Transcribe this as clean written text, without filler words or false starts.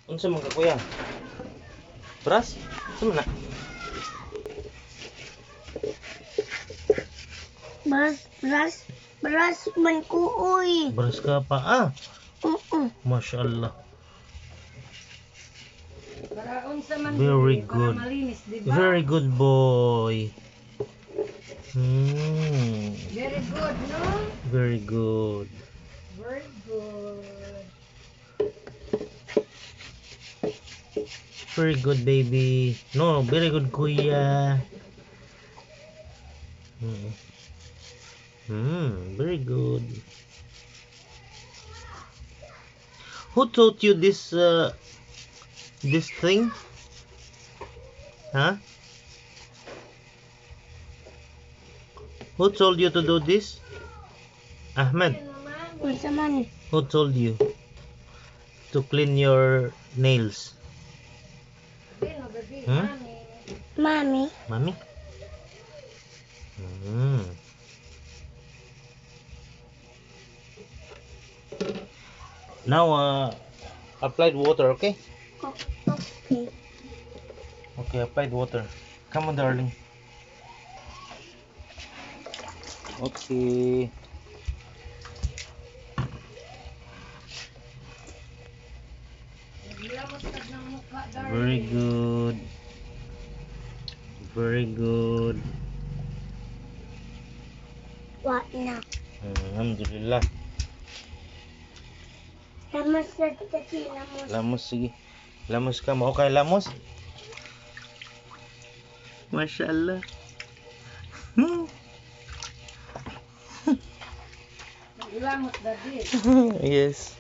Unsa man ka kuya? Brush? Sama na. Beras man ko, uy. Brush ka pa. Mashallah. Para unsa man Very para good. malinis, di ba? Very good boy. Very good, no? Very good. Very good. Very good baby. No, very good kuya. Very good. Who taught you this this thing? Huh? Who told you to do this? Ahmed. Unsa man? Who told you to clean your nails? Sino, baby? Hmm? Mami. Mami. Mommy? Now applied water, okay? Okay. Okay, applied water. Come on, darling. Okay. Lamot ka ng mukha, darling. Very good. Very good. Wa na. Alhamdulillah. Lamos na tati, lamos. Lamos, sige. Lamos ka mo. Okay, lamos? Mashallah. Lamot, daddy. Yes.